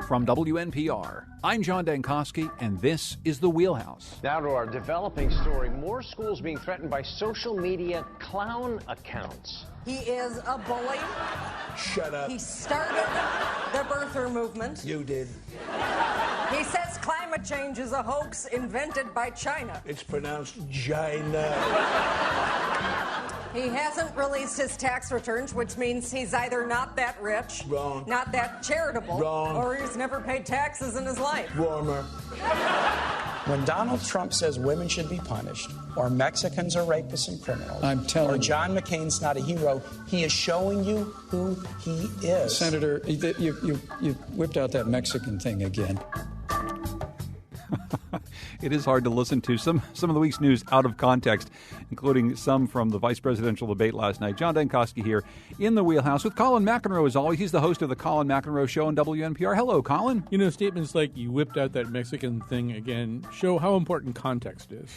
From WNPR, I'm John Dankosky, and this is The Wheelhouse. Now to our developing story. More schools being threatened by social media clown accounts. He is a bully. Shut up. He started the birther movement. You did. He says climate change is a hoax invented by China. It's pronounced China. He hasn't released his tax returns, which means he's either not that rich, Wrong. not that charitable, Wrong. or he's never paid taxes in his life. Warmer. When Donald Trump says women should be punished, or Mexicans are rapists and criminals, I'm telling or you. John McCain's not a hero, he is showing you who he is. Senator, you whipped out that Mexican thing again. It is hard to listen to some of the week's news out of context, including some from the vice presidential debate last night. John Dankosky here in the Wheelhouse with Colin McEnroe, as always. He's the host of the Colin McEnroe Show on WNPR. Hello, Colin. You know, statements like "you whipped out that Mexican thing again" show how important context is.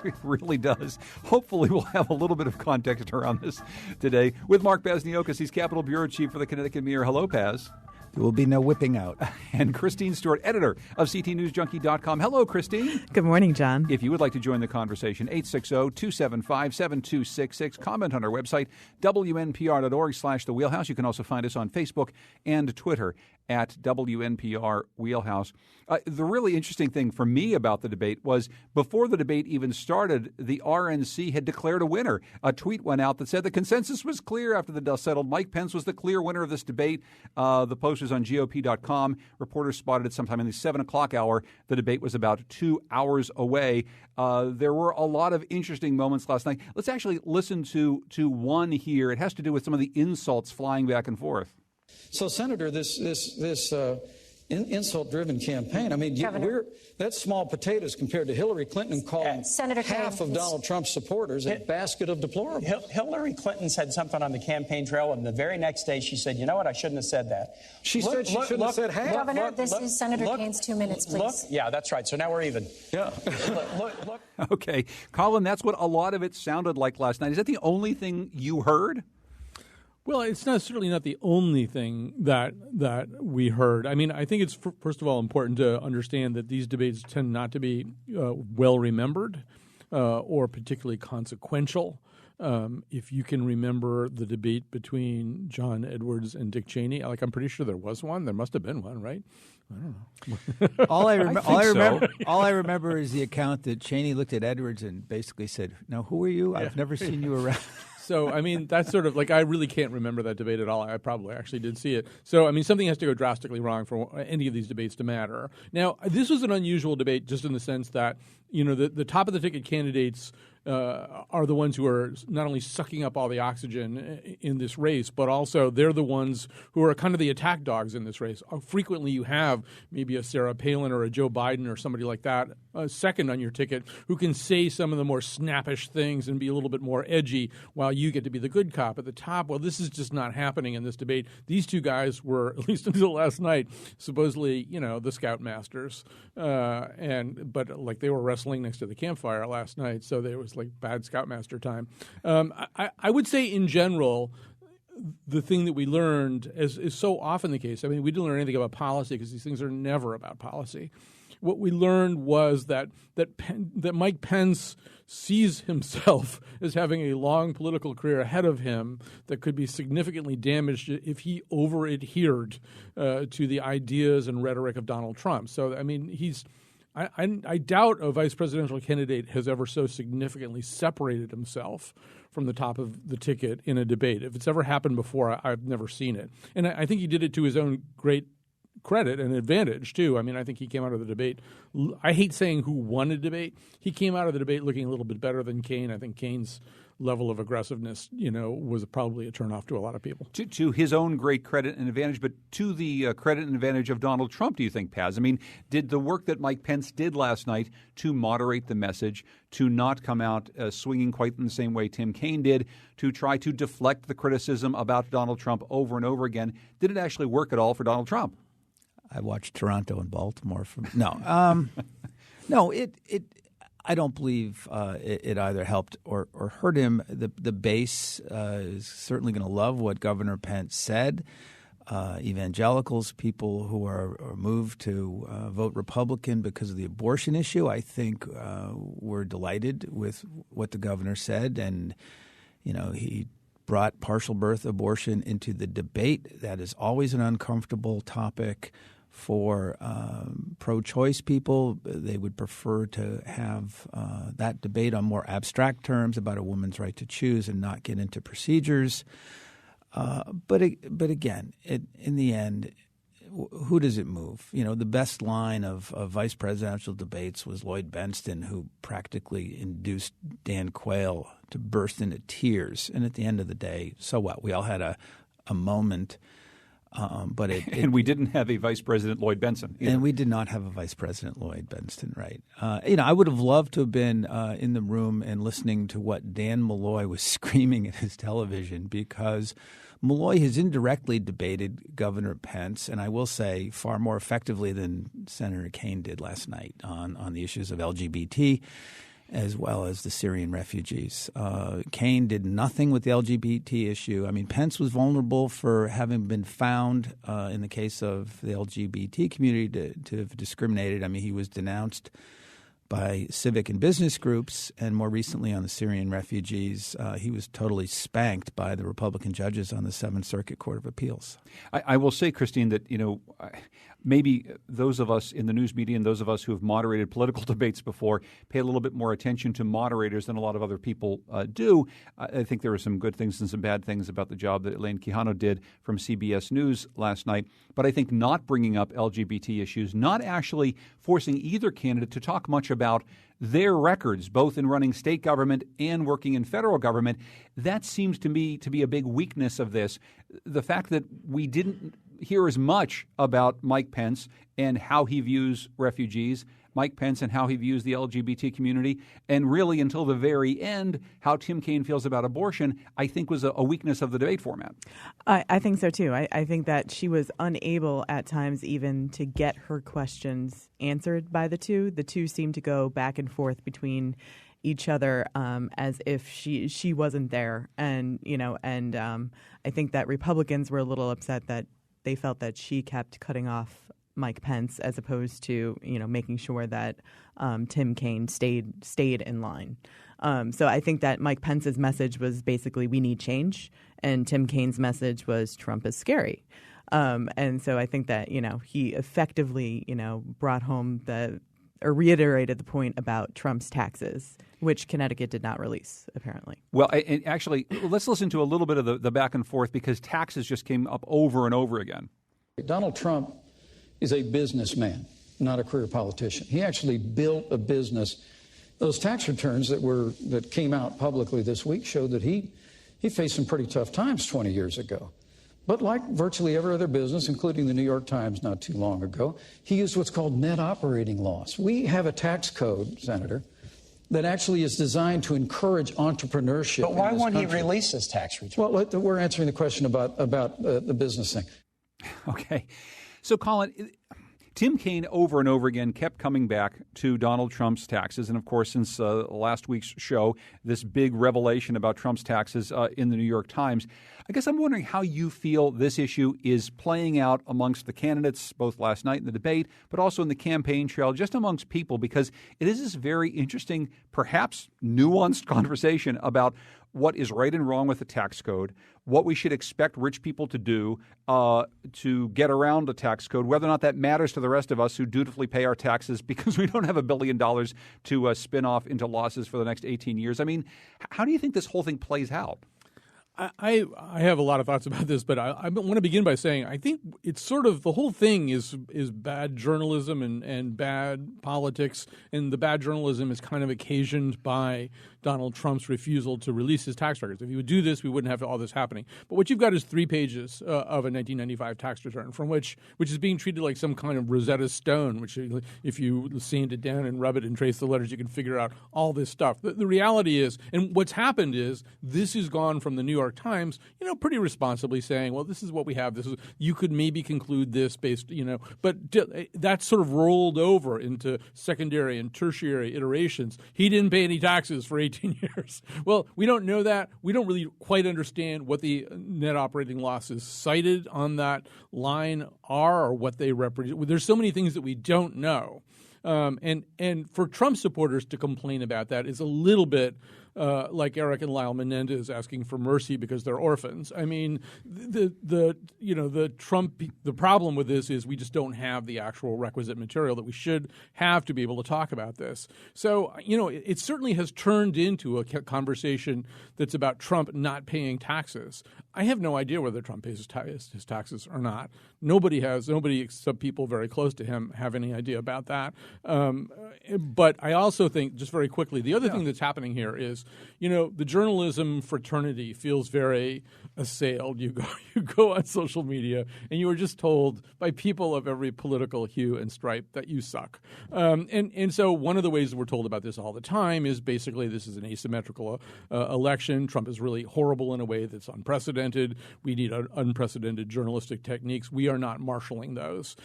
It really does. Hopefully we'll have a little bit of context around this today with Mark Bazniokis. He's Capitol Bureau Chief for the Connecticut Mirror. Hello, Paz. There will be no whipping out. And Christine Stewart, editor of CTNewsJunkie.com. Hello, Christine. Good morning, John. If you would like to join the conversation, 860-275-7266. Comment on our website, WNPR.org/The Wheelhouse. You can also find us on Facebook and Twitter at WNPR Wheelhouse. The really interesting thing for me about the debate was before the debate even started, the RNC had declared a winner. A tweet went out that said the consensus was clear after the dust settled. Mike Pence was the clear winner of this debate. The post was on GOP.com. Reporters spotted it sometime in the 7 o'clock hour. The debate was about 2 hours away. There were a lot of interesting moments last night. Let's actually listen to one here. It has to do with some of the insults flying back and forth. So, Senator, this insult-driven campaign, I mean, that's small potatoes compared to Hillary Clinton calling half of Donald Trump's supporters a basket of deplorables. Hillary Clinton said something on the campaign trail, and the very next day she said, you know what, I shouldn't have said that. She said she shouldn't have said half. Governor, this is Senator Kane's 2 minutes, please. Yeah, that's right. So now we're even. Yeah. Look. Okay. Colin, that's what a lot of it sounded like last night. Is that the only thing you heard? Well, it's certainly not the only thing that we heard. I mean, I think it's, first of all, important to understand that these debates tend not to be well remembered or particularly consequential. If you can remember the debate between John Edwards and Dick Cheney, I'm pretty sure there was one. There must have been one, right? I don't know. All I remember is the account that Cheney looked at Edwards and basically said, "Now, who are you? I've never seen you around." So, I mean, that's sort of I really can't remember that debate at all. I probably actually did see it. So, I mean, something has to go drastically wrong for any of these debates to matter. Now, this was an unusual debate just in the sense that, the top of the ticket candidates are the ones who are not only sucking up all the oxygen in this race, but also they're the ones who are kind of the attack dogs in this race. Frequently you have maybe a Sarah Palin or a Joe Biden or somebody like that, second on your ticket, who can say some of the more snappish things and be a little bit more edgy while you get to be the good cop at the top. Well, this is just not happening in this debate. These two guys were, at least until last night, supposedly, the scoutmasters. But they were wrestling next to the campfire last night, so there was bad scoutmaster time. I would say in general, the thing that we learned, as is so often the case, I mean, we didn't learn anything about policy because these things are never about policy. What we learned was that Mike Pence sees himself as having a long political career ahead of him that could be significantly damaged if he over-adhered to the ideas and rhetoric of Donald Trump. So, I mean, I doubt a vice presidential candidate has ever so significantly separated himself from the top of the ticket in a debate. If it's ever happened before, I've never seen it. And I think he did it to his own great credit and advantage, too. I mean, I think he came out of the debate. I hate saying who won a debate. He came out of the debate looking a little bit better than Kane. I think Kane's level of aggressiveness, was probably a turnoff to a lot of people. To his own great credit and advantage, but to the credit and advantage of Donald Trump, do you think, Paz? I mean, did the work that Mike Pence did last night to moderate the message, to not come out swinging quite in the same way Tim Kaine did, to try to deflect the criticism about Donald Trump over and over again, did it actually work at all for Donald Trump? I watched Toronto and Baltimore I don't believe it either helped or hurt him. The base is certainly going to love what Governor Pence said. evangelicals, people who are moved to vote Republican because of the abortion issue, I think were delighted with what the governor said. And, he brought partial birth abortion into the debate. That is always an uncomfortable topic for pro-choice people. They would prefer to have that debate on more abstract terms about a woman's right to choose and not get into procedures. But again, in the end, who does it move? The best line of vice presidential debates was Lloyd Benston, who practically induced Dan Quayle to burst into tears. And at the end of the day, so what? We all had a moment. But and we didn't have a Vice President Lloyd Bentsen either. And we did not have a Vice President Lloyd Benston, right? I would have loved to have been in the room and listening to what Dan Malloy was screaming at his television, because Malloy has indirectly debated Governor Pence, and I will say far more effectively than Senator Kaine did last night on the issues of LGBT, as well as the Syrian refugees. Kaine did nothing with the LGBT issue. I mean, Pence was vulnerable for having been found in the case of the LGBT community to have discriminated. I mean, he was denounced by civic and business groups, and more recently on the Syrian refugees, he was totally spanked by the Republican judges on the Seventh Circuit Court of Appeals. I will say, Christine, that maybe those of us in the news media and those of us who have moderated political debates before pay a little bit more attention to moderators than a lot of other people do. I think there were some good things and some bad things about the job that Elaine Quijano did from CBS News last night. But I think not bringing up LGBT issues, not actually forcing either candidate to talk much about their records, both in running state government and working in federal government, that seems to me to be a big weakness of this. The fact that we didn't hear as much about Mike Pence and how he views refugees, Mike Pence and how he views the LGBT community, and really until the very end, how Tim Kaine feels about abortion, I think was a weakness of the debate format. I think so, too. I think that she was unable at times even to get her questions answered by the two. The two seemed to go back and forth between each other as if she wasn't there. And, I think that Republicans were a little upset that they felt that she kept cutting off Mike Pence as opposed to, making sure that Tim Kaine stayed in line. So I think that Mike Pence's message was basically we need change, and Tim Kaine's message was Trump is scary. And so I think that, he effectively, brought home reiterated the point about Trump's taxes, which Connecticut did not release, apparently. Well, and actually, let's listen to a little bit of the back and forth, because taxes just came up over and over again. Donald Trump is a businessman, not a career politician. He actually built a business. Those tax returns that came out publicly this week showed that he faced some pretty tough times 20 years ago. But like virtually every other business, including the New York Times not too long ago, he used what's called net operating loss. We have a tax code, Senator, that actually is designed to encourage entrepreneurship. But why won't he release his tax return? Well, we're answering the question about the business thing. Okay. So, Colin, Tim Kaine over and over again kept coming back to Donald Trump's taxes. And, of course, since last week's show, this big revelation about Trump's taxes in the New York Times. I guess I'm wondering how you feel this issue is playing out amongst the candidates, both last night in the debate, but also in the campaign trail, just amongst people, because it is this very interesting, perhaps nuanced conversation about what is right and wrong with the tax code, what we should expect rich people to do to get around the tax code, whether or not that matters to the rest of us who dutifully pay our taxes because we don't have $1 billion to spin off into losses for the next 18 years. I mean, how do you think this whole thing plays out? I have a lot of thoughts about this, but I want to begin by saying I think it's sort of the whole thing is bad journalism and bad politics, and the bad journalism is kind of occasioned by Donald Trump's refusal to release his tax records. If he would do this, we wouldn't have all this happening. But what you've got is 3 pages of a 1995 tax return, from which is being treated like some kind of Rosetta Stone, which if you sand it down and rub it and trace the letters, you can figure out all this stuff. The reality is, and what's happened is, this has gone from the New York Times, pretty responsibly saying, well, this is what we have. You could maybe conclude this based, but that's sort of rolled over into secondary and tertiary iterations. He didn't pay any taxes for 18 18 years. Well, we don't know that. We don't really quite understand what the net operating losses cited on that line are or what they represent. There's so many things that we don't know. And for Trump supporters to complain about that is a little bit like Eric and Lyle Menendez asking for mercy because they're orphans. I mean, the problem with this is we just don't have the actual requisite material that we should have to be able to talk about this. So, it certainly has turned into a conversation that's about Trump not paying taxes. I have no idea whether Trump pays his taxes or not. Nobody except people very close to him have any idea about that. But I also think, just very quickly, the other thing that's happening here is, the journalism fraternity feels very assailed. You go on social media and you are just told by people of every political hue and stripe that you suck. And so one of the ways that we're told about this all the time is basically this is an asymmetrical election. Trump is really horrible in a way that's unprecedented. We need unprecedented journalistic techniques. We are not marshaling those.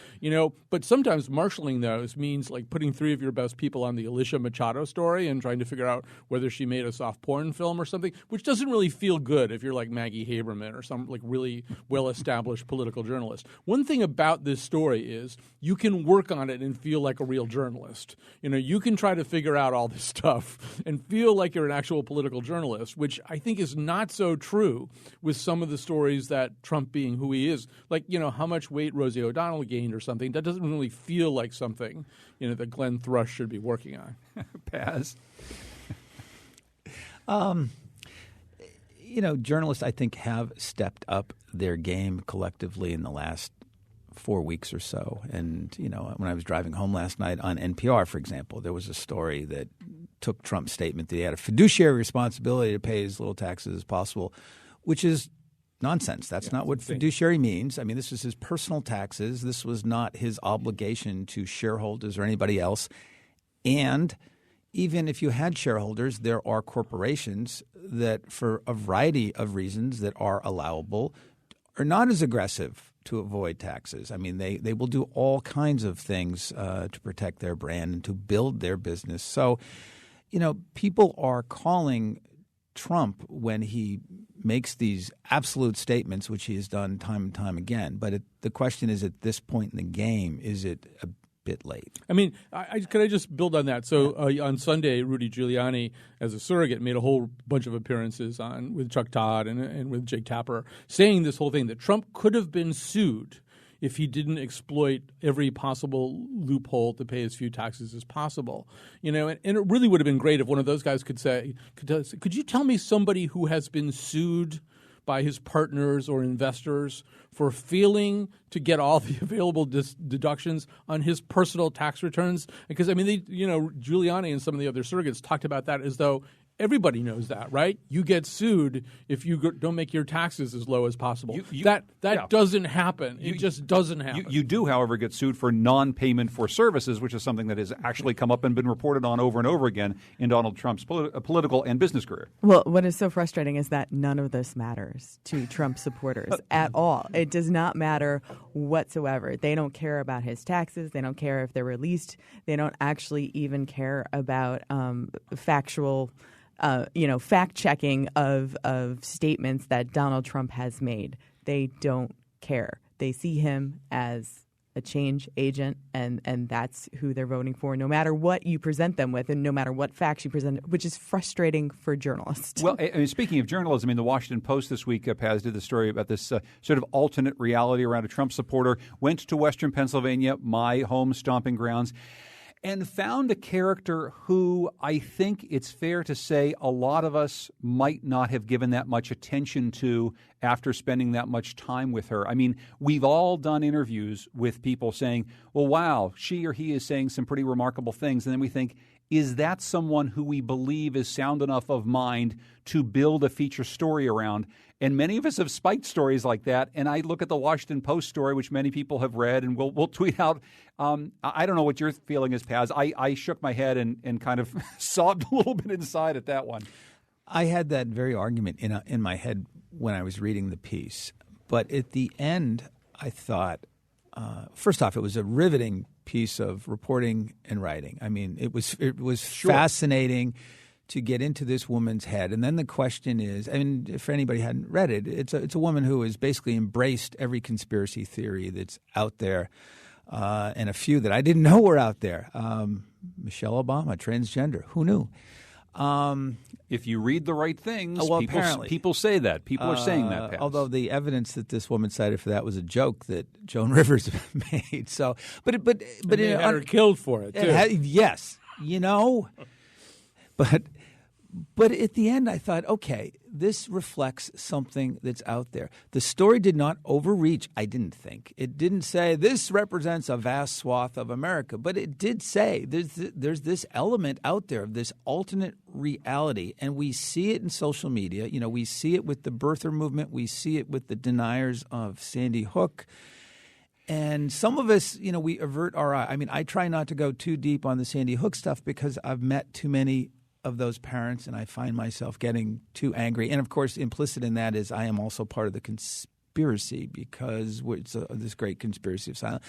But sometimes marshaling those means like putting three of your best people on the Alicia Machado story and trying to figure out whether she made a soft porn film or something, which doesn't really feel good if you're like Maggie Haberman or some like really well-established political journalist. One thing about this story is you can work on it and feel like a real journalist. You can try to figure out all this stuff and feel like you're an actual political journalist, which I think is not so true with some of the stories that Trump being who he is, like, how much weight Rosie O'Donnell gained or something. That doesn't really feel like something, that Glenn Thrush should be working on. Paz? Journalists, I think, have stepped up their game collectively in the last 4 weeks or so. And, when I was driving home last night on NPR, for example, there was a story that took Trump's statement that he had a fiduciary responsibility to pay as little taxes as possible, which is nonsense. That's not what fiduciary means. I mean, this is his personal taxes. This was not his obligation to shareholders or anybody else. And even if you had shareholders, there are corporations that, for a variety of reasons that are allowable, are not as aggressive to avoid taxes. I mean, they will do all kinds of things to protect their brand and to build their business. So, people are calling Trump when he makes these absolute statements, which he has done time and time again. But the question is, at this point in the game, is it a bit late? I mean, could I just build on that? So on Sunday, Rudy Giuliani, as a surrogate, made a whole bunch of appearances with Chuck Todd and with Jake Tapper, saying this whole thing that Trump could have been sued if he didn't exploit every possible loophole to pay as few taxes as possible. And it really would have been great if one of those guys could say, could you tell me somebody who has been sued by his partners or investors for failing to get all the available deductions on his personal tax returns? Because, I mean, Giuliani and some of the other surrogates talked about that as though everybody knows that, right? You get sued if you don't make your taxes as low as possible. That doesn't happen. It just doesn't happen. You do, however, get sued for non-payment for services, which is something that has actually come up and been reported on over and over again in Donald Trump's political and business career. Well, what is so frustrating is that none of this matters to Trump supporters at all. It does not matter whatsoever. They don't care about his taxes. They don't care if they're released. They don't actually even care about factual fact-checking of statements that Donald Trump has made. They don't care. They see him as a change agent, and that's who they're voting for, no matter what you present them with and no matter what facts you present, which is frustrating for journalists. Well, I mean, speaking of journalism, the Washington Post this week, Paz, did the story about this sort of alternate reality around a Trump supporter, went to Western Pennsylvania, my home stomping grounds, and found a character who I think it's fair to say a lot of us might not have given that much attention to after spending that much time with her. I mean, we've all done interviews with people saying, well, wow, she or he is saying some pretty remarkable things. And then we think, is that someone who we believe is sound enough of mind to build a feature story around? And many of us have spiked stories like that. And I look at the Washington Post story, which many people have read, and we'll tweet out. I don't know what your feeling is, Paz. I shook my head and kind of sobbed a little bit inside at that one. I had that very argument in my head when I was reading the piece. But at the end, I thought, first off, it was a riveting piece of reporting and writing. I mean, it was Sure. fascinating to get into this woman's head. And then the question is, I mean, if anybody hadn't read it, it's a woman who has basically embraced every conspiracy theory that's out there, and a few that I didn't know were out there. Michelle Obama, transgender. Who knew? If you read the right things, apparently. people say that. People are saying that, Pat. Although the evidence that this woman cited for that was a joke that Joan Rivers made. So, but they had her killed for it, too. Yes, But at the end, I thought, okay, this reflects something that's out there. The story did not overreach, I didn't think. It didn't say this represents a vast swath of America, but it did say there's this element out there of this alternate reality, and we see it in social media. We see it with the birther movement. We see it with the deniers of Sandy Hook. And some of us, we avert our eye. I mean, I try not to go too deep on the Sandy Hook stuff because I've met too many of those parents, and I find myself getting too angry. And, of course, implicit in that is I am also part of the conspiracy because it's this great conspiracy of silence.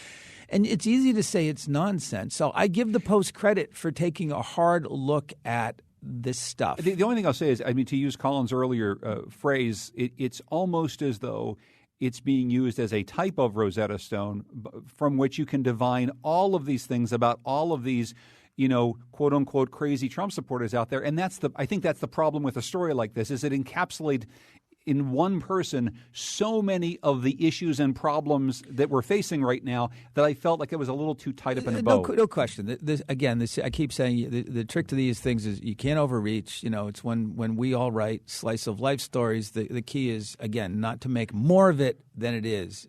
And it's easy to say it's nonsense. So I give the Post credit for taking a hard look at this stuff. The only thing I'll say is, I mean, to use Colin's earlier phrase, it's almost as though it's being used as a type of Rosetta Stone from which you can divine all of these things about all of these quote unquote crazy Trump supporters out there. And I think that's the problem with a story like this, is it encapsulates in one person so many of the issues and problems that we're facing right now that I felt like it was a little too tight up in a bow. No question. I keep saying the trick to these things is you can't overreach. It's when we all write slice of life stories, the key is, again, not to make more of it than it is,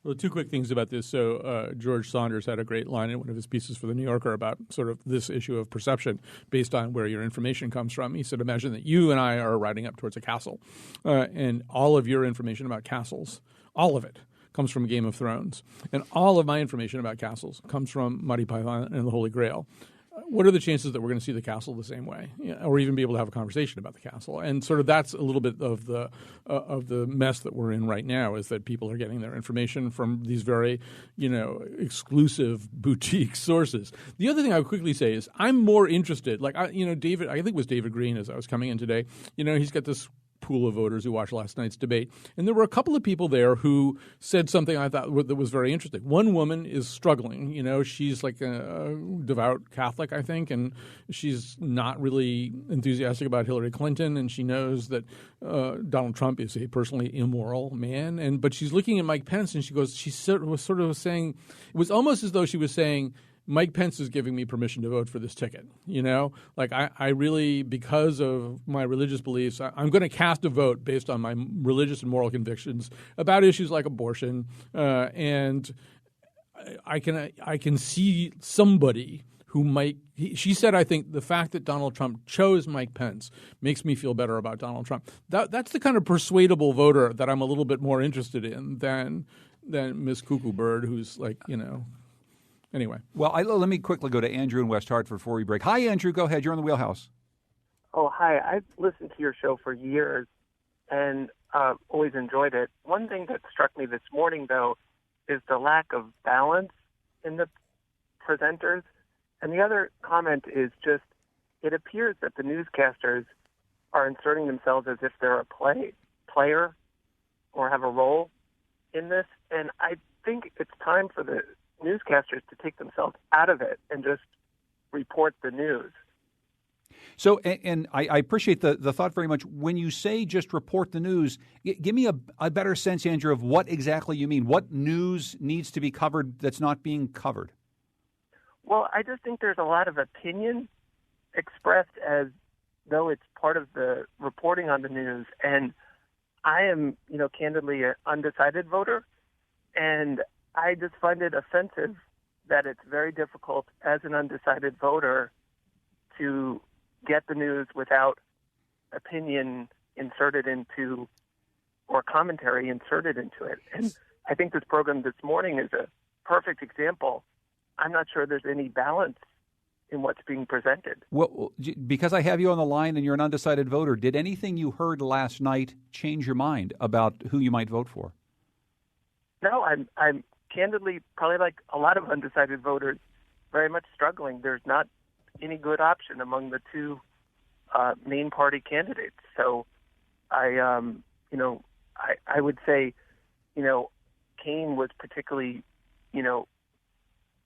Well, two quick things about this. So George Saunders had a great line in one of his pieces for The New Yorker about sort of this issue of perception based on where your information comes from. He said, imagine that you and I are riding up towards a castle, and all of your information about castles, all of it, comes from Game of Thrones. And all of my information about castles comes from Monty Python and the Holy Grail. What are the chances that we're going to see the castle the same way, or even be able to have a conversation about the castle? And sort of that's a little bit of the mess that we're in right now, is that people are getting their information from these very, exclusive boutique sources. The other thing I would quickly say is I'm more interested, David, I think it was David Green as I was coming in today, he's got this pool of voters who watched last night's debate. And there were a couple of people there who said something I thought that was very interesting. One woman is struggling. She's like a devout Catholic, I think, and she's not really enthusiastic about Hillary Clinton, and she knows that Donald Trump is a personally immoral man. But she's looking at Mike Pence, and she was sort of saying, it was almost as though she was saying, Mike Pence is giving me permission to vote for this ticket. I really, because of my religious beliefs, I'm going to cast a vote based on my religious and moral convictions about issues like abortion. And I can see somebody who might – she said, I think the fact that Donald Trump chose Mike Pence makes me feel better about Donald Trump. That's the kind of persuadable voter that I'm a little bit more interested in than Miss Cuckoo Bird, who's Anyway. Well, let me quickly go to Andrew in West Hartford before we break. Hi, Andrew. Go ahead. You're on the Wheelhouse. Oh, hi. I've listened to your show for years and always enjoyed it. One thing that struck me this morning, though, is the lack of balance in the presenters. And the other comment is just it appears that the newscasters are inserting themselves as if they're a player or have a role in this. And I think it's time for the newscasters to take themselves out of it and just report the news. So, and I appreciate the thought very much. When you say just report the news, give me a better sense, Andrew, of what exactly you mean. What news needs to be covered that's not being covered? Well, I just think there's a lot of opinion expressed as though it's part of the reporting on the news. And I am, candidly an undecided voter. And I just find it offensive that it's very difficult as an undecided voter to get the news without opinion inserted into or commentary inserted into it. And I think this program this morning is a perfect example. I'm not sure there's any balance in what's being presented. Well, because I have you on the line and you're an undecided voter, did anything you heard last night change your mind about who you might vote for? No, I'm candidly, probably like a lot of undecided voters, very much struggling. There's not any good option among the two main party candidates. So I would say, Kane was particularly,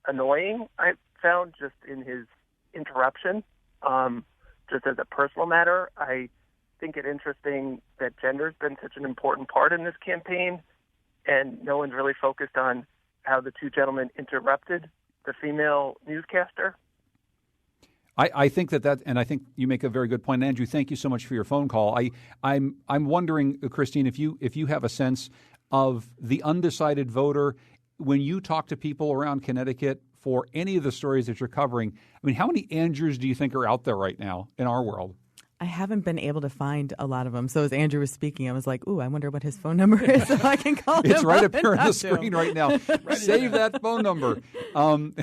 annoying, I found, just in his interruption. Just as a personal matter, I think it interesting that gender's been such an important part in this campaign, and no one's really focused on how the two gentlemen interrupted the female newscaster. I think that, and I think you make a very good point. Andrew, thank you so much for your phone call. I'm wondering, Christine, if you have a sense of the undecided voter when you talk to people around Connecticut for any of the stories that you're covering. I mean, how many Andrews do you think are out there right now in our world? I haven't been able to find a lot of them. So as Andrew was speaking, I was like, ooh, I wonder what his phone number is so I can call him. It's right up here on the screen right now. Save that phone number. And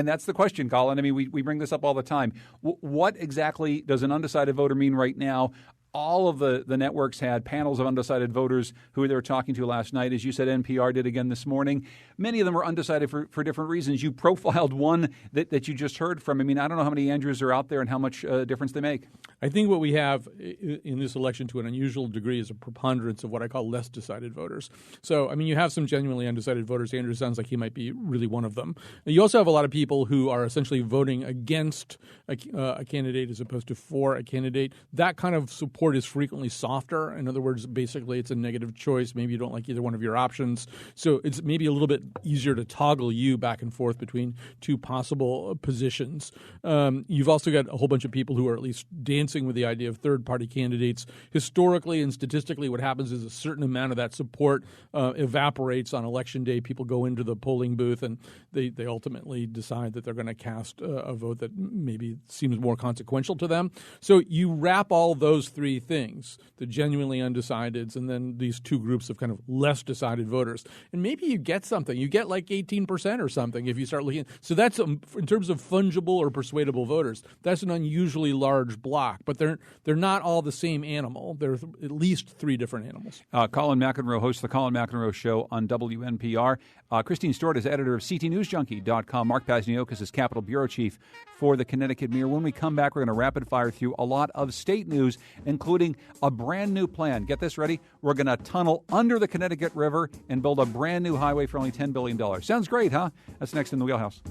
that's the question, Colin. I mean, we bring this up all the time. What exactly does an undecided voter mean right now? All of the networks had panels of undecided voters who they were talking to last night. As you said, NPR did again this morning. Many of them were undecided for different reasons. You profiled one that you just heard from. I mean, I don't know how many Andrews are out there and how much difference they make. I think what we have in this election to an unusual degree is a preponderance of what I call less decided voters. So, I mean, you have some genuinely undecided voters. Andrew sounds like he might be really one of them. You also have a lot of people who are essentially voting against a candidate as opposed to for a candidate. That kind of support is frequently softer. In other words, basically it's a negative choice. Maybe you don't like either one of your options. So it's maybe a little bit easier to toggle you back and forth between two possible positions. You've also got a whole bunch of people who are at least dancing with the idea of third-party candidates. Historically and statistically, what happens is a certain amount of that support evaporates on Election Day. People go into the polling booth and they ultimately decide that they're going to cast a vote that maybe seems more consequential to them. So you wrap all those three things, the genuinely undecideds and then these two groups of kind of less decided voters. And maybe you get something. You get like 18% or something if you start looking. So that's, in terms of fungible or persuadable voters, that's an unusually large block. But they're not all the same animal. There's at least three different animals. Colin McEnroe hosts the Colin McEnroe Show on WNPR. Christine Stewart is editor of CTNewsJunkie.com. Mark Pasniokis is Capitol Bureau Chief for the Connecticut Mirror. When we come back, we're going to rapid fire through a lot of state news, including a brand new plan. Get this ready. We're going to tunnel under the Connecticut River and build a brand new highway for only $10 billion. Sounds great, huh? That's next in the Wheelhouse.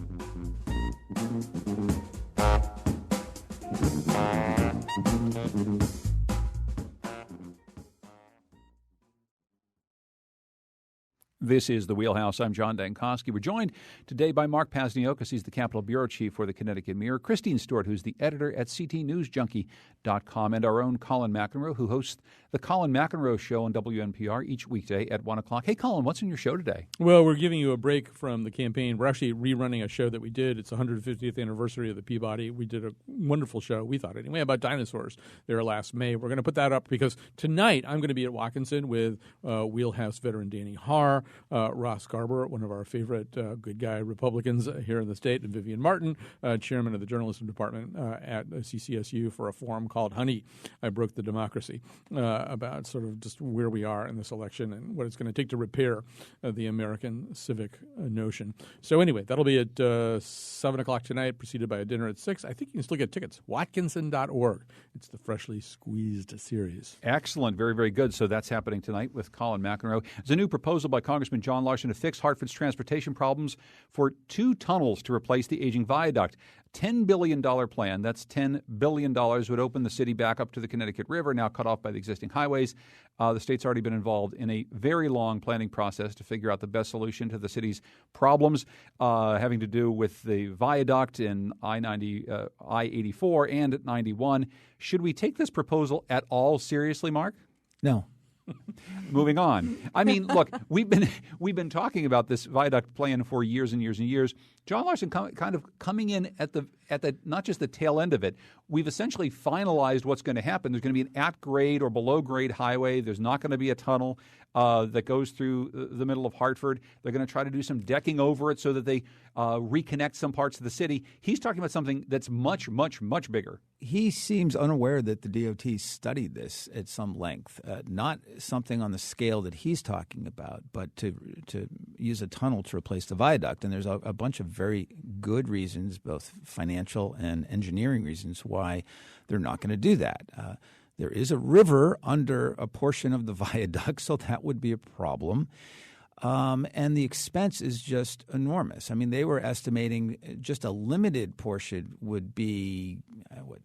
This is the Wheelhouse. I'm John Dankosky. We're joined today by Mark Pasniokis. He's the Capitol Bureau Chief for the Connecticut Mirror. Christine Stewart, who's the editor at CTNewsJunkie.com. And our own Colin McEnroe, who hosts the Colin McEnroe Show on WNPR each weekday at 1 o'clock. Hey, Colin, what's in your show today? Well, we're giving you a break from the campaign. We're actually rerunning a show that we did. It's the 150th anniversary of the Peabody. We did a wonderful show, we thought anyway, about dinosaurs there last May. We're going to put that up because tonight I'm going to be at Watkinson with Wheelhouse veteran Danny Haar, Ross Garber, one of our favorite good guy Republicans here in the state, and Vivian Martin, chairman of the journalism department at CCSU, for a forum called Honey, I Broke the Democracy, about sort of just where we are in this election and what it's going to take to repair the American civic notion. So anyway, that'll be at 7 o'clock tonight, preceded by a dinner at 6. I think you can still get tickets. Watkinson.org. It's the freshly squeezed series. Excellent. Very, very good. So that's happening tonight with Colin McEnroe. There's a new proposal by Congressman John Larson to fix Hartford's transportation problems for 2 tunnels to replace the aging viaduct. $10 billion plan. That's $10 billion would open the city back up to the Connecticut River, now cut off by the existing highways. The state's already been involved in a very long planning process to figure out the best solution to the city's problems having to do with the viaduct in I-84 and at 91. Should we take this proposal at all seriously, Mark? No. Moving on. I mean, look, we've been talking about this viaduct plan for years and years and years. John Larson kind of coming in at the not just the tail end of it. We've essentially finalized what's going to happen. There's going to be an at-grade or below-grade highway. There's not going to be a tunnel that goes through the middle of Hartford. They're going to try to do some decking over it so that they reconnect some parts of the city. He's talking about something that's much, much, much bigger. He seems unaware that the DOT studied this at some length, not something on the scale that he's talking about, but to use a tunnel to replace the viaduct. And there's a bunch of very good reasons, both financial and engineering reasons, why they're not going to do that. There is a river under a portion of the viaduct, so that would be a problem. And the expense is just enormous. I mean, they were estimating just a limited portion would be,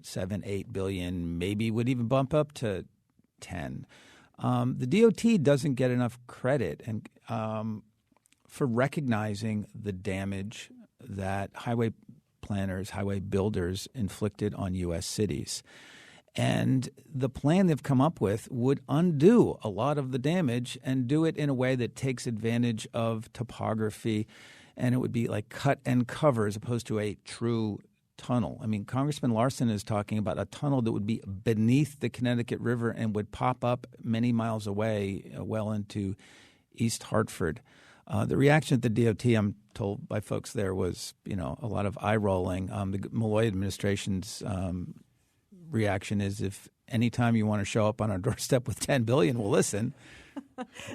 7-8 billion, maybe would even bump up to 10. The DOT doesn't get enough credit and for recognizing the damage that highway planners, highway builders inflicted on U.S. cities. And the plan they've come up with would undo a lot of the damage and do it in a way that takes advantage of topography, and it would be like cut and cover as opposed to a true tunnel. I mean, Congressman Larson is talking about a tunnel that would be beneath the Connecticut River and would pop up many miles away, well into East Hartford. The reaction at the DOT, I'm told by folks there, was a lot of eye rolling. The Malloy administration's reaction is, if anytime you want to show up on our doorstep with $10 billion, we'll listen.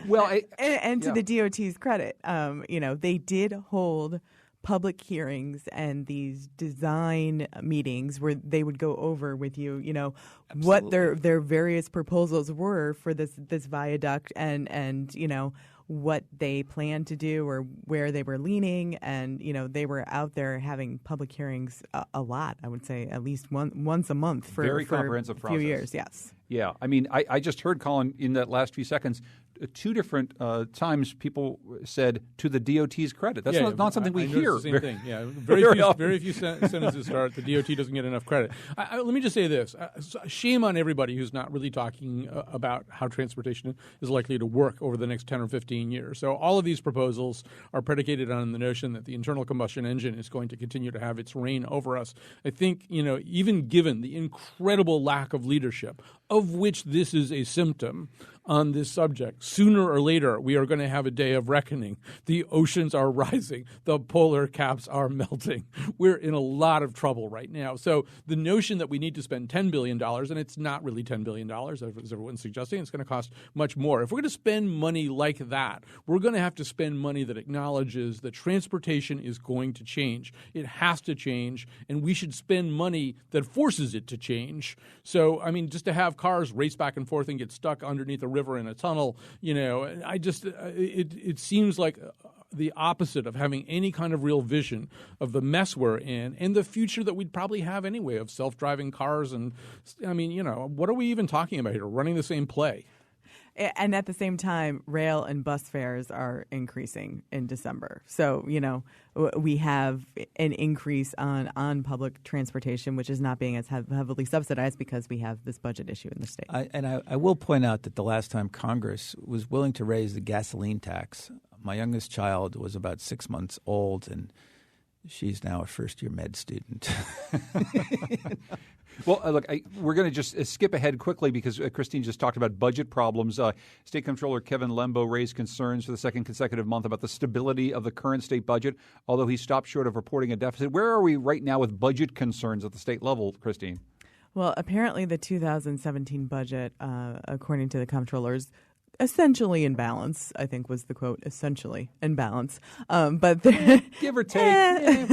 Well, and to the DOT's credit, they did hold public hearings and these design meetings where they would go over with you, what their various proposals were for this viaduct and what they planned to do or where they were leaning. And, they were out there having public hearings a lot, I would say, at least once a month for very comprehensive a few process. years. Yes. Yeah. I mean, I just heard, Colin, in that last few seconds, two different times people said to the DOT's credit. That's not something we hear. The same thing. Yeah, very few sentences start. The DOT doesn't get enough credit. Let me just say this: shame on everybody who's not really talking about how transportation is likely to work over the next 10 or 15 years. So all of these proposals are predicated on the notion that the internal combustion engine is going to continue to have its reign over us. I think even given the incredible lack of leadership, of which this is a symptom on this subject, sooner or later we are going to have a day of reckoning. The oceans are rising. The polar caps are melting. We're in a lot of trouble right now. So the notion that we need to spend $10 billion, and it's not really $10 billion, as everyone's suggesting, it's going to cost much more. If we're going to spend money like that, we're going to have to spend money that acknowledges that transportation is going to change. It has to change, and we should spend money that forces it to change. So, I mean, just to have cars race back and forth and get stuck underneath a river in a tunnel, it seems like the opposite of having any kind of real vision of the mess we're in and the future that we'd probably have anyway of self-driving cars. And what are we even talking about here? Running the same play. And at the same time, rail and bus fares are increasing in December. So, we have an increase on public transportation, which is not being as heavily subsidized because we have this budget issue in the state. I will point out that the last time Congress was willing to raise the gasoline tax, my youngest child was about 6 months old, and she's now a first-year med student. Well, look, we're going to just skip ahead quickly because Christine just talked about budget problems. State Comptroller Kevin Lembo raised concerns for the second consecutive month about the stability of the current state budget, although he stopped short of reporting a deficit. Where are we right now with budget concerns at the state level, Christine? Well, apparently the 2017 budget, according to the comptrollers, essentially in balance, I think was the quote, essentially in balance. But give or take,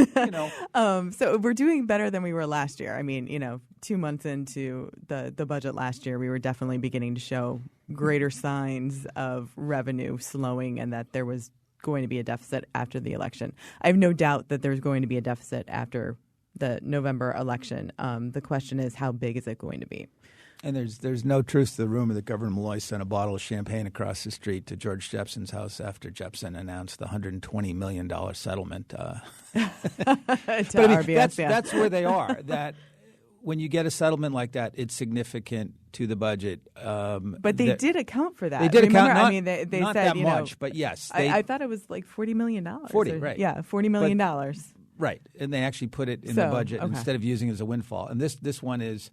so we're doing better than we were last year. I mean, 2 months into the budget last year, we were definitely beginning to show greater signs of revenue slowing and that there was going to be a deficit after the election. I have no doubt that there's going to be a deficit after the November election. The question is, how big is it going to be? And there's no truth to the rumor that Governor Malloy sent a bottle of champagne across the street to George Jepson's house after Jepson announced the $120 million settlement. RBS, that's where they are. That when you get a settlement like that, it's significant to the budget. But they did account for that. They did account. They not said that much, but yes. I thought it was like $40 million. 40, right. Yeah, $40 million. Right, and they actually put it in the budget instead of using it as a windfall. And this one is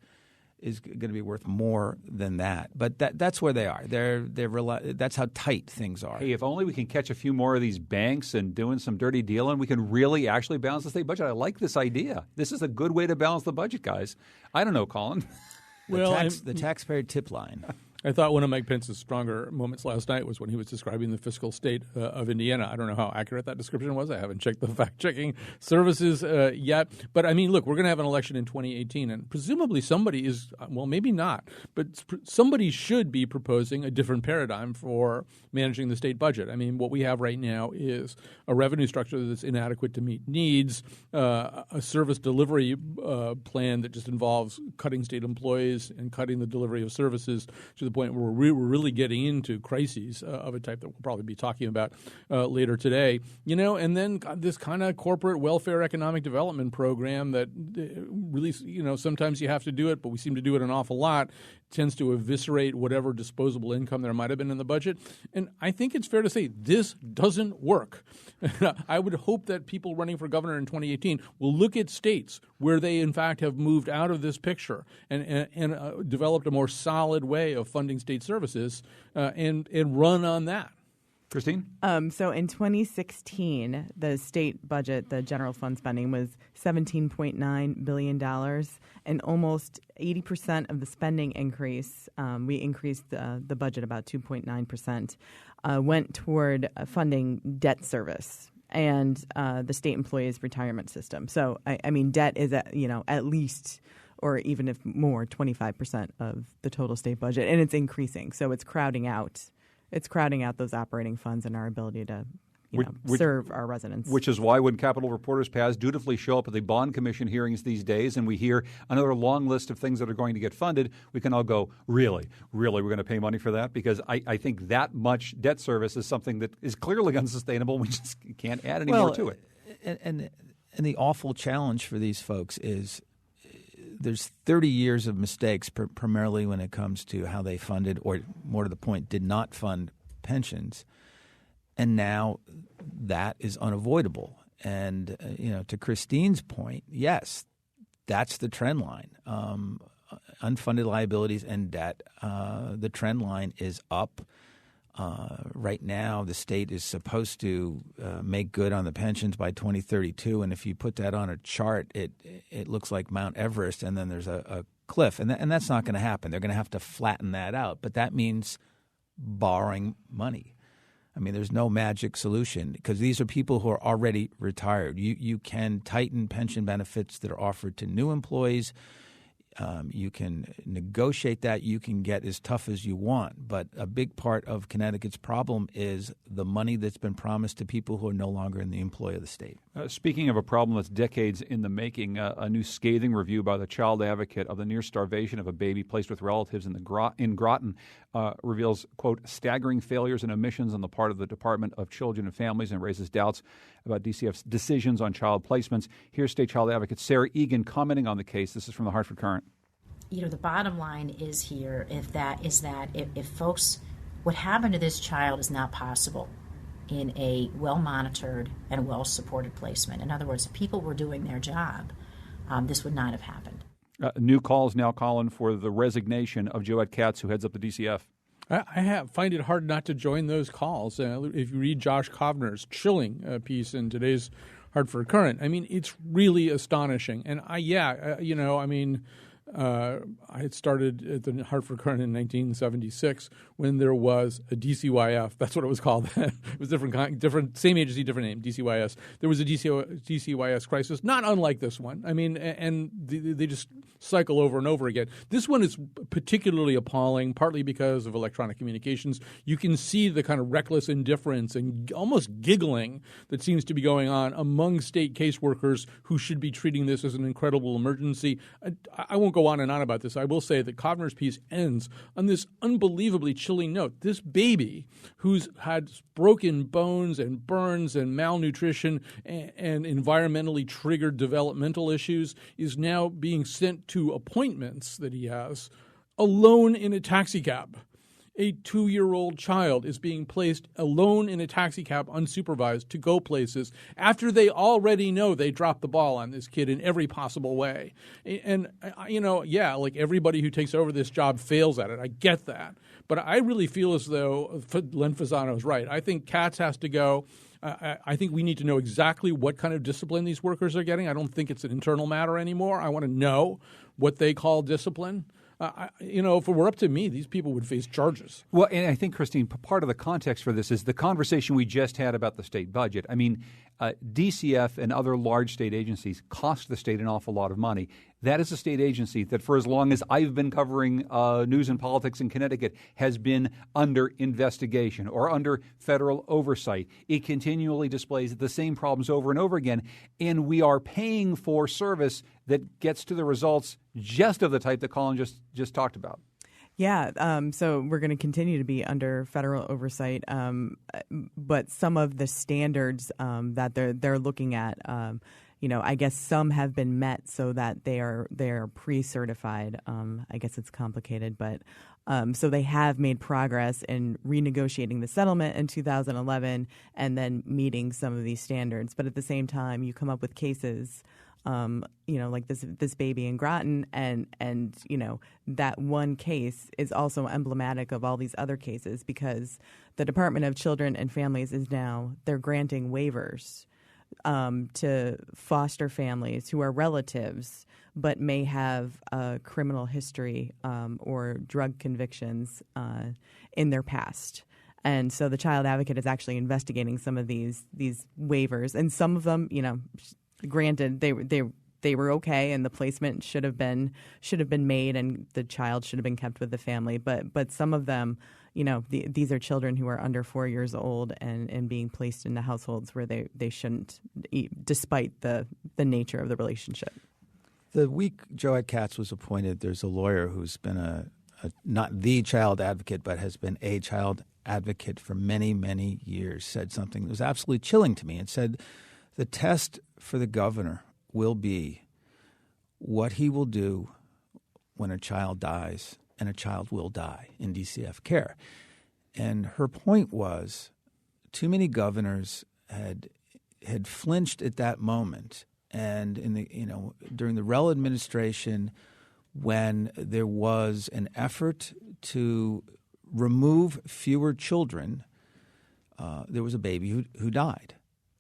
going to be worth more than that. But that's where they are. That's how tight things are. Hey, if only we can catch a few more of these banks and doing some dirty dealing, we can really actually balance the state budget. I like this idea. This is a good way to balance the budget, guys. I don't know, Colin. The taxpayer tip line. I thought one of Mike Pence's stronger moments last night was when he was describing the fiscal state of Indiana. I don't know how accurate that description was. I haven't checked the fact-checking services yet. But, I mean, look, we're going to have an election in 2018, and presumably somebody is – well, maybe not. But somebody should be proposing a different paradigm for managing the state budget. I mean, what we have right now is a revenue structure that's inadequate to meet needs, a service delivery plan that just involves cutting state employees and cutting the delivery of services to the point where we're really getting into crises of a type that we'll probably be talking about later today. And then this kind of corporate welfare economic development program that really, sometimes you have to do it, but we seem to do it an awful lot, tends to eviscerate whatever disposable income there might have been in the budget. And I think it's fair to say this doesn't work. I would hope that people running for governor in 2018 will look at states where they, in fact, have moved out of this picture and developed a more solid way of funding state services and run on that. Christine? So in 2016, the state budget, the general fund spending was $17.9 billion, and almost 80% of the spending increase, we increased the budget about 2.9%, went toward funding debt service and the state employees' retirement system. So, I mean, debt is at least, or even if more, 25% of the total state budget, and it's increasing. So it's crowding out. It's crowding out those operating funds and our ability to serve our residents. Which is why when Capitol Reporters Pass dutifully show up at the Bond Commission hearings these days and we hear another long list of things that are going to get funded, we can all go, really, we're going to pay money for that? Because I think that much debt service is something that is clearly unsustainable. We just can't add any more to it. And the awful challenge for these folks is there's 30 years of mistakes, primarily when it comes to how they funded, or more to the point, did not fund pensions. And now that is unavoidable. And, to Christine's point, yes, that's the trend line. Unfunded liabilities and debt, the trend line is up. Right now, the state is supposed to make good on the pensions by 2032, and if you put that on a chart, it looks like Mount Everest, and then there's a cliff, and that's not going to happen. They're going to have to flatten that out, but that means borrowing money. I mean, there's no magic solution because these are people who are already retired. You can tighten pension benefits that are offered to new employees. You can negotiate that. You can get as tough as you want. But a big part of Connecticut's problem is the money that's been promised to people who are no longer in the employ of the state. Speaking of a problem that's decades in the making, a new scathing review by the child advocate of the near starvation of a baby placed with relatives in Groton reveals, quote, staggering failures and omissions on the part of the Department of Children and Families and raises doubts about DCF's decisions on child placements. Here's State Child Advocate Sarah Egan commenting on the case. This is from the Hartford Courant. The bottom line is here if folks, what happened to this child is not possible in a well-monitored and well-supported placement. In other words, if people were doing their job, this would not have happened. New calls now calling for the resignation of Joette Katz, who heads up the DCF. I find it hard not to join those calls. If you read Josh Kovner's chilling piece in today's Hartford Courant, I mean, it's really astonishing. And I had started at the Hartford Courant in 1976 when there was a DCYF. That's what it was called. It was different, same agency, different name, DCYS. There was a DCYS crisis, not unlike this one. I mean, and they just cycle over and over again. This one is particularly appalling, partly because of electronic communications. You can see the kind of reckless indifference and almost giggling that seems to be going on among state caseworkers who should be treating this as an incredible emergency. I won't go on and on about this. I will say that Kovner's piece ends on this unbelievably chilling note. This baby who's had broken bones and burns and malnutrition and environmentally triggered developmental issues is now being sent to appointments that he has alone in a taxi cab. A 2-year-old child is being placed alone in a taxi cab, unsupervised, to go places after they already know they dropped the ball on this kid in every possible way. And, like everybody who takes over this job fails at it. I get that. But I really feel as though Len Fasano's right. I think Katz has to go. I think we need to know exactly what kind of discipline these workers are getting. I don't think it's an internal matter anymore. I want to know what they call discipline. if it were up to me, these people would face charges. Well, and I think, Christine, part of the context for this is the conversation we just had about the state budget. I mean, DCF and other large state agencies cost the state an awful lot of money. That is a state agency that for as long as I've been covering news and politics in Connecticut has been under investigation or under federal oversight. It continually displays the same problems over and over again, and we are paying for service that gets to the results just of the type that Colin just talked about. Yeah, so we're going to continue to be under federal oversight, but some of the standards that they're looking at, I guess some have been met so that they are pre-certified. I guess it's complicated, but so they have made progress in renegotiating the settlement in 2011 and then meeting some of these standards. But at the same time, you come up with cases. Like this baby in Groton, and that one case is also emblematic of all these other cases because the Department of Children and Families they're granting waivers to foster families who are relatives but may have a criminal history or drug convictions in their past. And so the child advocate is actually investigating some of these waivers, and some of them, granted, they were okay, and the placement should have been made, and the child should have been kept with the family. But some of them, these are children who are under 4 years old and being placed into households where they shouldn't, despite the nature of the relationship. The week Joette Katz was appointed, there's a lawyer who's been a not the child advocate, but has been a child advocate for many, many years, said something that was absolutely chilling to me. It said, the test for the governor will be what he will do when a child dies, and a child will die in DCF care. And her point was too many governors had flinched at that moment. And during the Rell administration, when there was an effort to remove fewer children, there was a baby who died.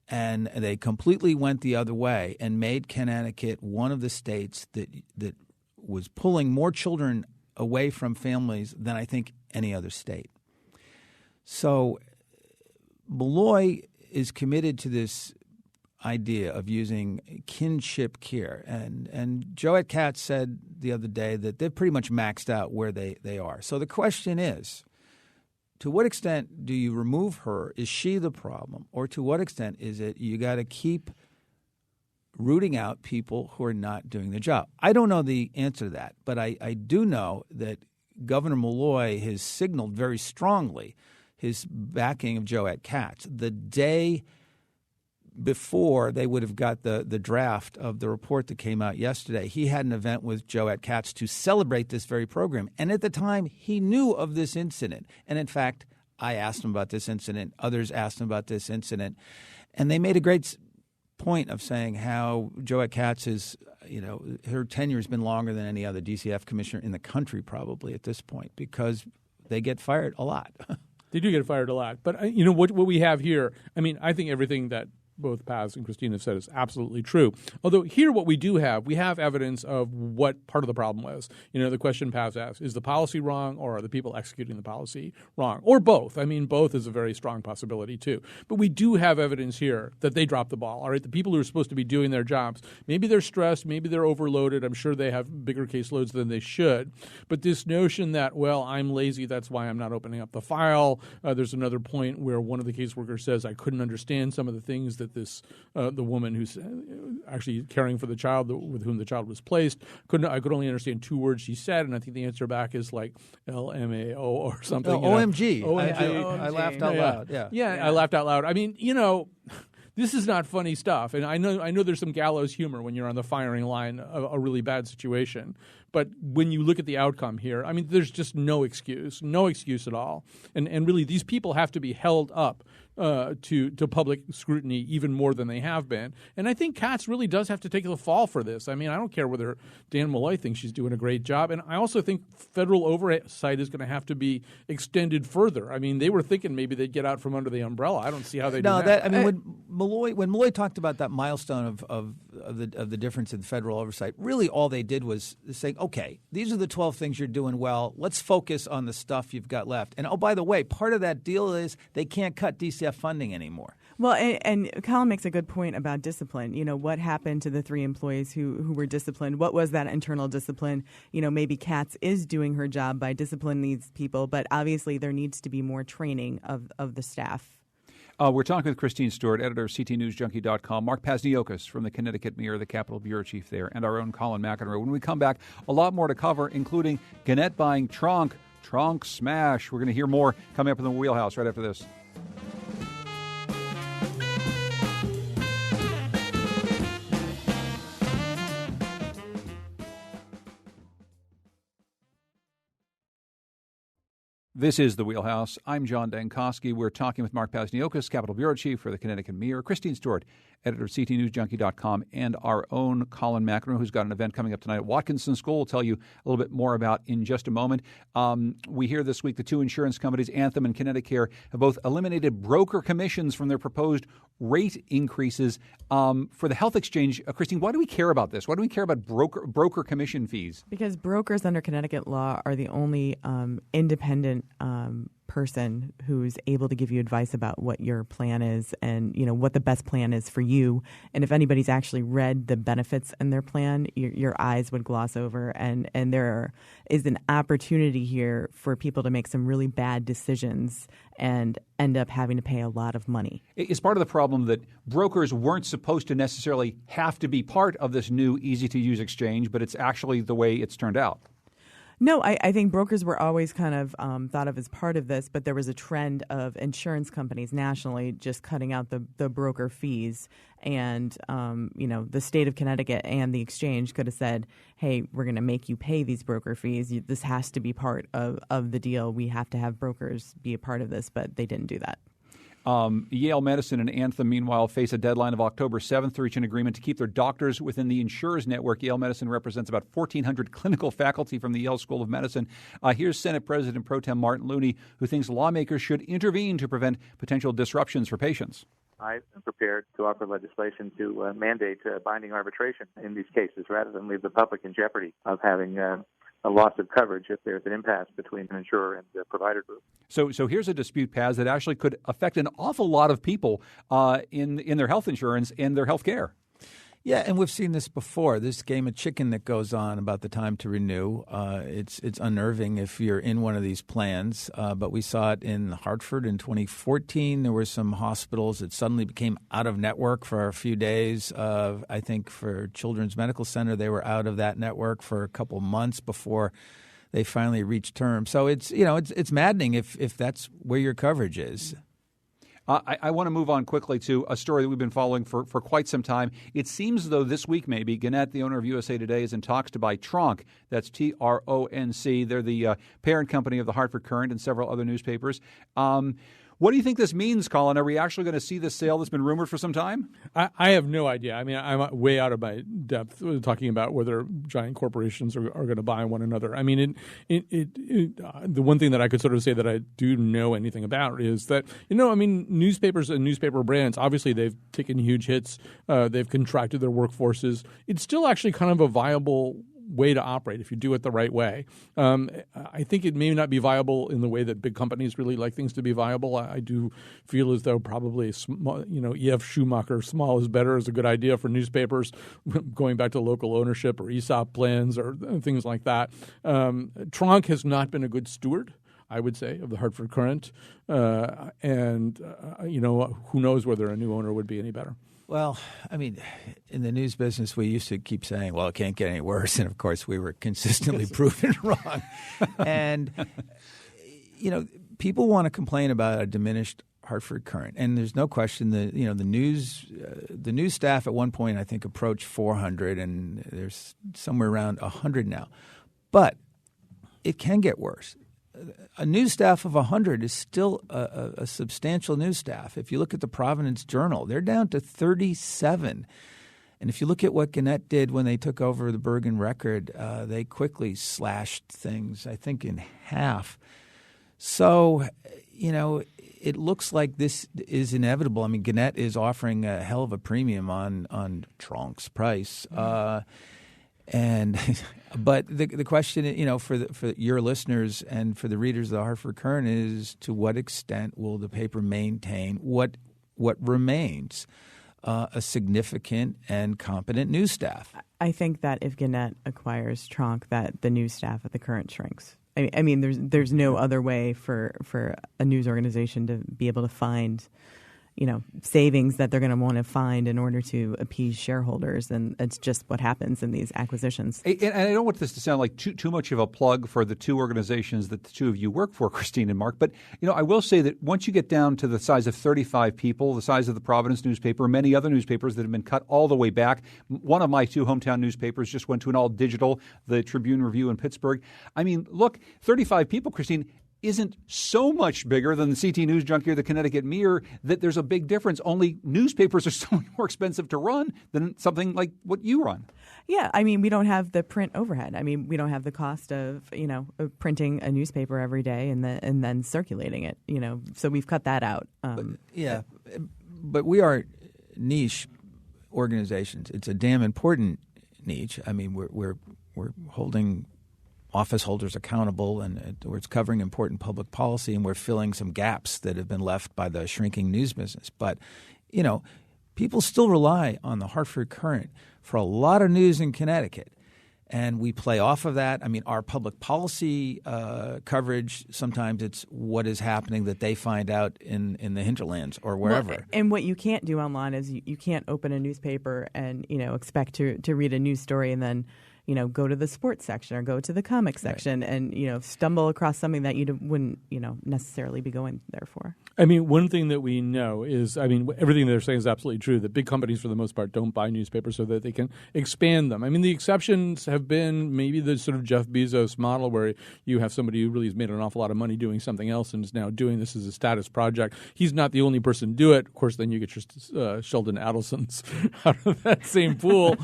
And they completely went the other way and made Connecticut one of the states that was pulling more children away from families than I think any other state. So Malloy is committed to this idea of using kinship care. And Joette Katz said the other day that they've pretty much maxed out where they are. So the question is, to what extent do you remove her? Is she the problem? Or to what extent is it you got to keep rooting out people who are not doing the job? I don't know the answer to that, but I do know that Governor Malloy has signaled very strongly his backing of Joette Katz. The day before they would have got the draft of the report that came out yesterday, he had an event with Joette Katz to celebrate this very program. And at the time, he knew of this incident. And in fact, I asked him about this incident. Others asked him about this incident. And they made a great point of saying how Joette Katz is, her tenure has been longer than any other DCF commissioner in the country probably at this point because they get fired a lot. They do get fired a lot. But, what we have here, I think everything that both Paz and Christine have said is absolutely true. Although here what we do have, we have evidence of what part of the problem was. The question Paz asked, is the policy wrong or are the people executing the policy wrong? Or both. Both is a very strong possibility too. But we do have evidence here that they dropped the ball. All right, the people who are supposed to be doing their jobs, maybe they're stressed, maybe they're overloaded. I'm sure they have bigger caseloads than they should. But this notion that, well, I'm lazy, that's why I'm not opening up the file. There's another point where one of the caseworkers says, I couldn't understand some of the things that the woman who's actually caring for the child with whom the child was placed I could only understand two words she said, and I think the answer back is like LMAO or something. OMG. OMG. I laughed out loud. Yeah, I laughed out loud. This is not funny stuff, and I know there's some gallows humor when you're on the firing line of a really bad situation. But when you look at the outcome here, there's just no excuse at all. And really, these people have to be held up to public scrutiny even more than they have been. And I think Katz really does have to take the fall for this. I don't care whether Dan Malloy thinks she's doing a great job. And I also think federal oversight is going to have to be extended further. They were thinking maybe they'd get out from under the umbrella. I don't see how they do that. When Malloy talked about that milestone of of the difference in federal oversight. Really, all they did was say, okay, these are the 12 things you're doing well. Let's focus on the stuff you've got left. And, oh, by the way, part of that deal is they can't cut DCF funding anymore. Well, and Colin makes a good point about discipline. You know, what happened to the 3 employees who were disciplined? What was that internal discipline? You know, maybe Katz is doing her job by disciplining these people, but obviously there needs to be more training of the staff. We're talking with Christine Stewart, editor of CTNewsJunkie.com, Mark Pasniokis from the Connecticut Mirror, the Capitol Bureau Chief there, and our own Colin McEnroe. When we come back, a lot more to cover, including Gannett buying trunk smash. We're going to hear more coming up in the Wheelhouse right after this. This is The Wheelhouse. I'm John Dankosky. We're talking with Mark Pasniokis, Capitol Bureau Chief for the Connecticut Mirror, Christine Stewart, editor of CTNewsJunkie.com, and our own Colin McEnroe, who's got an event coming up tonight at Watkinson School. We'll tell you a little bit more about in just a moment. We hear this week the 2 insurance companies, Anthem and Connecticut, have both eliminated broker commissions from their proposed rate increases for the health exchange. Christine, why do we care about this? Why do we care about broker commission fees? Because brokers under Connecticut law are the only independent person who's able to give you advice about what your plan is and, you know, what the best plan is for you. And if anybody's actually read the benefits in their plan, your eyes would gloss over. And there is an opportunity here for people to make some really bad decisions and end up having to pay a lot of money. It's part of the problem that brokers weren't supposed to necessarily have to be part of this new easy-to-use exchange, but it's actually the way it's turned out. No, I think brokers were always kind of thought of as part of this, but there was a trend of insurance companies nationally just cutting out the broker fees. And, you know, the state of Connecticut and the exchange could have said, hey, we're going to make you pay these broker fees. This has to be part of the deal. We have to have brokers be a part of this, but they didn't do that. Yale Medicine and Anthem, meanwhile, face a deadline of October 7th to reach an agreement to keep their doctors within the insurers network. Yale Medicine represents about 1,400 clinical faculty from the Yale School of Medicine. Here's Senate President Pro Tem Martin Looney, who thinks lawmakers should intervene to prevent potential disruptions for patients. I am prepared to offer legislation to mandate binding arbitration in these cases rather than leave the public in jeopardy of having a loss of coverage if there's an impasse between an insurer and the provider group. So here's a dispute, Paz, that actually could affect an awful lot of people in their health insurance and their health care. Yeah, and we've seen this before. This game of chicken that goes on about the time to renew. It's unnerving if you're in one of these plans. But we saw it in Hartford in 2014. There were some hospitals that suddenly became out of network for a few days. I think for Children's Medical Center, they were out of that network for a couple months before they finally reached term. So it's maddening if that's where your coverage is. I want to move on quickly to a story that we've been following for quite some time. It seems as though this week maybe Gannett, the owner of USA Today, is in talks to buy Tronc. That's Tronc. They're the parent company of the Hartford Courant and several other newspapers. What do you think this means, Colin? Are we actually going to see this sale that's been rumored for some time? I have no idea. I mean, I'm way out of my depth talking about whether giant corporations are going to buy one another. I mean, the one thing that I could sort of say that I do know anything about is that, newspapers and newspaper brands, obviously they've taken huge hits. They've contracted their workforces. It's still actually kind of a viable way to operate if you do it the right way. I think it may not be viable in the way that big companies really like things to be viable. I do feel as though probably, E.F. Schumacher, small is better, is a good idea for newspapers, going back to local ownership or ESOP plans or things like that. Tronc has not been a good steward, I would say, of the Hartford Courant. And who knows whether a new owner would be any better. Well, I mean, in the news business, we used to keep saying, well, it can't get any worse. And, of course, we were consistently proven wrong. And, people want to complain about a diminished Hartford Courant. And there's no question that, the news staff at one point, I think, approached 400, and there's somewhere around 100 now. But it can get worse. A news staff of 100 is still a substantial news staff. If you look at the Providence Journal, they're down to 37. And if you look at what Gannett did when they took over the Bergen Record, they quickly slashed things, I think, in half. So, it looks like this is inevitable. I mean, Gannett is offering a hell of a premium on Trunk's price. But the question, for your listeners and for the readers of the Hartford Courant is, to what extent will the paper maintain what remains a significant and competent news staff? I think that if Gannett acquires Trunk, that the news staff at the Courant shrinks. I mean, there's no other way for a news organization to be able to find, savings that they're going to want to find in order to appease shareholders, and it's just what happens in these acquisitions. And I don't want this to sound like too much of a plug for the two organizations that the two of you work for, Christine and Mark, but I will say that once you get down to the size of 35 people, the size of the Providence newspaper, many other newspapers that have been cut all the way back. One of my two hometown newspapers just went to an all digital, the Tribune Review in Pittsburgh. I mean, look, 35 people, Christine, isn't so much bigger than the CT News Junkie or the Connecticut Mirror that there's a big difference. Only newspapers are so much more expensive to run than something like what you run. Yeah, I mean, we don't have the print overhead. I mean, we don't have the cost of of printing a newspaper every day and then circulating it. So we've cut that out. But we are niche organizations. It's a damn important niche. I mean, we're holding office holders accountable, and we're covering important public policy, and we're filling some gaps that have been left by the shrinking news business. But, people still rely on the Hartford Courant for a lot of news in Connecticut, and we play off of that. I mean, our public policy coverage, sometimes it's what is happening that they find out in the hinterlands or wherever. Well, and what you can't do online is you can't open a newspaper and, expect to read a news story and then go to the sports section or go to the comic section and, stumble across something that you wouldn't, necessarily be going there for. I mean, one thing that we know is, everything they're saying is absolutely true, that big companies, for the most part, don't buy newspapers so that they can expand them. I mean, the exceptions have been maybe the sort of Jeff Bezos model where you have somebody who really has made an awful lot of money doing something else and is now doing this as a status project. He's not the only person to do it. Of course, then you get your Sheldon Adelsons out of that same pool.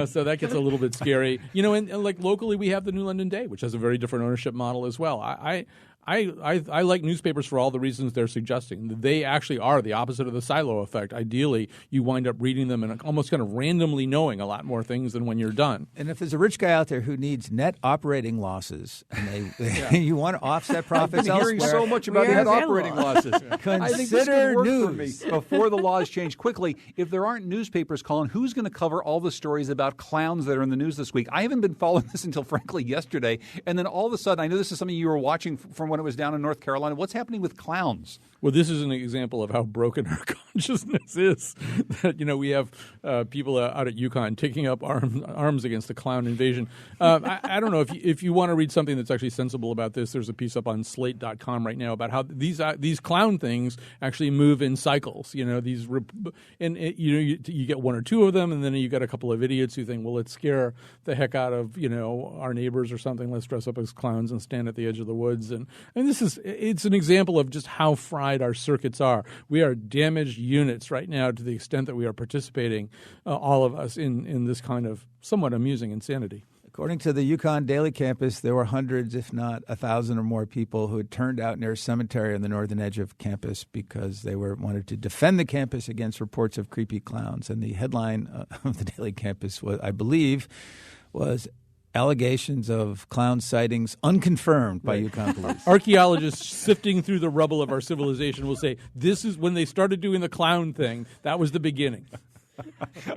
So that gets a little bit scary. And like locally, we have the New London Day, which has a very different ownership model as well. I like newspapers for all the reasons they're suggesting. They actually are the opposite of the silo effect. Ideally, you wind up reading them and almost kind of randomly knowing a lot more things than when you're done. And if there's a rich guy out there who needs net operating losses and you want to offset profits elsewhere, hearing so much about net operating losses. I think this could work for me before the laws change quickly. If there aren't newspapers, Colin, who's going to cover all the stories about clowns that are in the news this week? I haven't been following this until, frankly, yesterday. And then all of a sudden, I know this is something you were watching from when it was down in North Carolina. What's happening with clowns? Well, this is an example of how broken our consciousness is. That we have people out at UConn taking up arms against the clown invasion. I don't know if you want to read something that's actually sensible about this. There's a piece up on Slate.com right now about how these clown things actually move in cycles. You get one or two of them, and then you got a couple of idiots who think, well, let's scare the heck out of our neighbors or something. Let's dress up as clowns and stand at the edge of the woods. And it's an example of just how fried our circuits are. We are damaged units right now to the extent that we are participating, all of us, in this kind of somewhat amusing insanity. According to the UConn Daily Campus, there were hundreds, if not 1,000 or more people who had turned out near a cemetery on the northern edge of campus because they wanted to defend the campus against reports of creepy clowns. And the headline of the Daily Campus, was allegations of clown sightings unconfirmed by UConn police. Archaeologists sifting through the rubble of our civilization will say, this is when they started doing the clown thing. That was the beginning.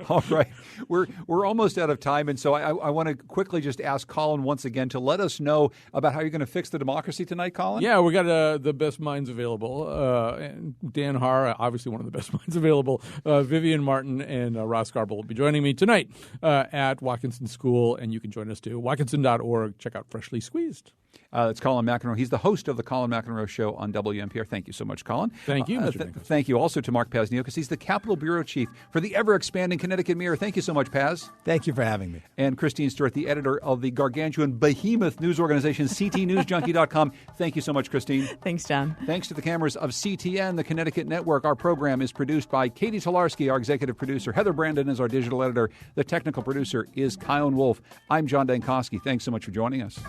All right. We're almost out of time, and so I want to quickly just ask Colin once again to let us know about how you're going to fix the democracy tonight, Colin. Yeah, we got the best minds available. And Dan Haar, obviously one of the best minds available. Vivian Martin and Ross Garble will be joining me tonight at Watkinson School, and you can join us too. Watkinson.org. Check out Freshly Squeezed. It's Colin McEnroe. He's the host of the Colin McEnroe Show on WNPR. Thank you so much, Colin. Thank you, Thank you also to Mark Pazniokis. He's the Capitol Bureau Chief for the ever-expanding Connecticut Mirror. Thank you so much, Paz. Thank you for having me. And Christine Stewart, the editor of the gargantuan behemoth news organization, CTNewsJunkie.com. Thank you so much, Christine. Thanks, John. Thanks to the cameras of CTN, the Connecticut Network. Our program is produced by Katie Tolarski, our executive producer. Heather Brandon is our digital editor. The technical producer is Kyone Wolf. I'm John Dankosky. Thanks so much for joining us.